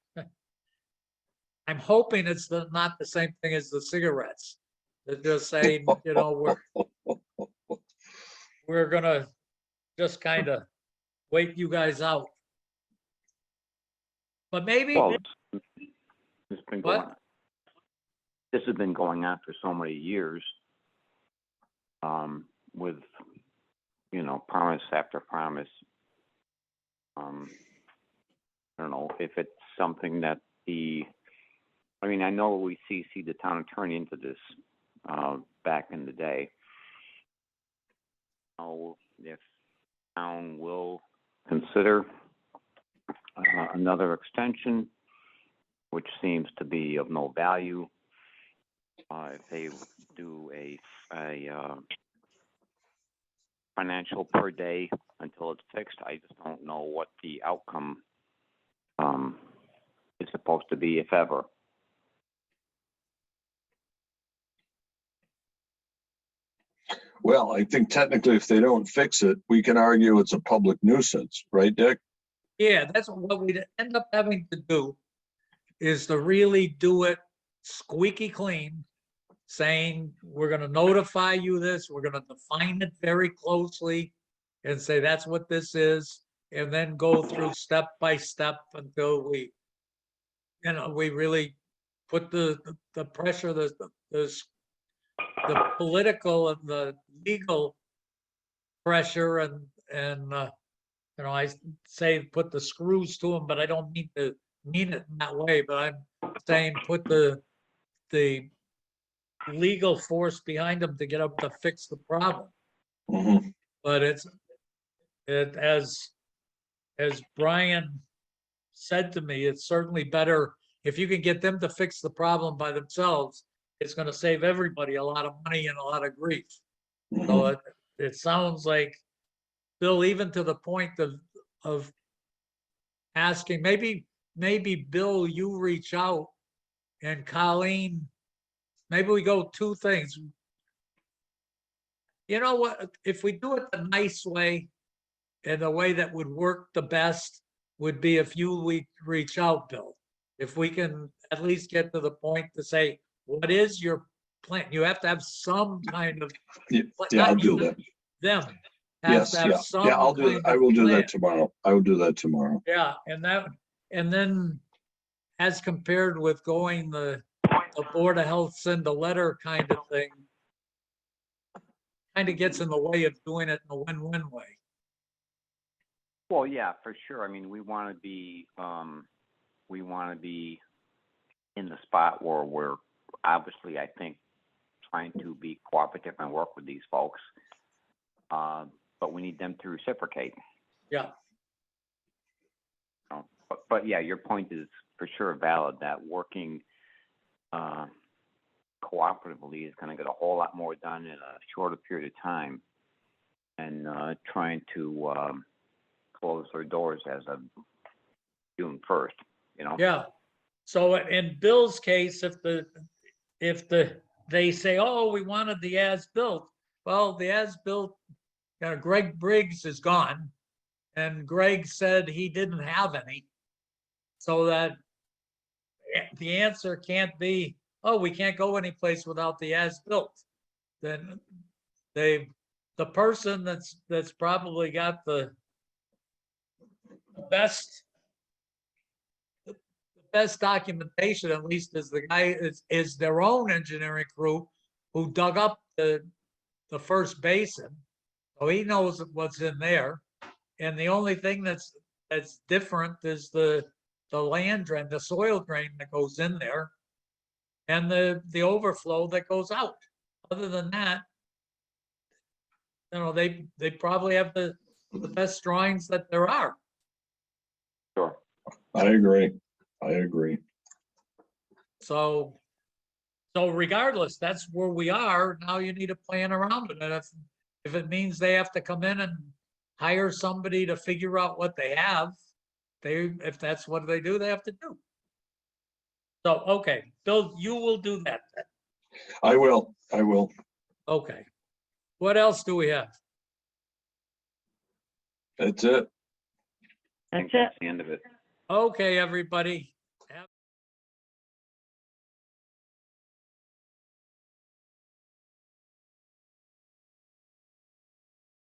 Speaker 1: I'm hoping it's not the same thing as the cigarettes. They're just saying, we're gonna just kind of wait you guys out. But maybe.
Speaker 2: Well, it's been going,
Speaker 1: What?
Speaker 2: this has been going on for so many years, with, promise after promise. I don't know if it's something that I know we CC'd the town attorney into this, back in the day. If town will consider another extension, which seems to be of no value. If they do a financial per day until it's fixed, I just don't know what the outcome is supposed to be, if ever.
Speaker 3: Well, I think technically if they don't fix it, we can argue it's a public nuisance, right, Dick?
Speaker 1: Yeah, that's what we'd end up having to do is to really do it squeaky clean, saying, we're gonna notify you this, we're gonna define it very closely and say that's what this is, and then go through step by step until we really put the pressure, the political and the legal pressure and I say put the screws to them, but I don't mean it in that way, but I'm saying put the legal force behind them to get them to fix the problem.
Speaker 3: Mhm.
Speaker 1: But as Brian said to me, it's certainly better if you can get them to fix the problem by themselves. It's going to save everybody a lot of money and a lot of grief.
Speaker 3: Mhm.
Speaker 1: So it sounds like, Bill, even to the point of asking, maybe Bill, you reach out, and Colleen, maybe we go two things. You know what, if we do it the nice way and the way that would work the best would be if we reach out, Bill. If we can at least get to the point to say, what is your plan? You have to have some kind of.
Speaker 3: Yeah,
Speaker 1: not
Speaker 3: I'll do
Speaker 1: you,
Speaker 3: that.
Speaker 1: Them.
Speaker 3: Yes,
Speaker 1: to have
Speaker 3: yeah,
Speaker 1: some
Speaker 3: yeah, I'll do
Speaker 1: kind
Speaker 3: that. I
Speaker 1: of
Speaker 3: will do
Speaker 1: plan.
Speaker 3: that tomorrow. I will do that tomorrow.
Speaker 1: Yeah, and then as compared with going the Board of Health send a letter kind of thing, kind of gets in the way of doing it in a win-win way.
Speaker 2: Well, yeah, for sure. I mean, we want to be in the spot where we're obviously, I think, trying to be cooperative and work with these folks. But we need them to reciprocate.
Speaker 1: Yeah,
Speaker 2: But yeah, your point is for sure valid, that working cooperatively is going to get a whole lot more done in a shorter period of time, and trying to close their doors as of June 1st, you know?
Speaker 1: yeah. So in Bill's case, they say, oh, we wanted the as-built. Well, the as-built, Greg Briggs is gone, and Greg said he didn't have any. So that the answer can't be, oh, we can't go anyplace without the as-built. Then the person that's probably got the best documentation, at least, is the guy is their own engineering crew who dug up the first basin. So he knows what's in there. And the only thing that's different is the land drain, the soil drain that goes in there, and the overflow that goes out. Other than that, they probably have the best drawings that there are.
Speaker 2: Sure.
Speaker 3: I agree. I agree.
Speaker 1: So regardless, that's where we are. Now you need to plan around it. And if it means they have to come in and hire somebody to figure out what they have, if that's what they do, they have to do. So, okay, Bill, you will do that then.
Speaker 3: I will.
Speaker 1: Okay. What else do we have?
Speaker 3: That's it.
Speaker 2: I think
Speaker 4: That's it.
Speaker 2: that's the end of it.
Speaker 1: Okay, everybody.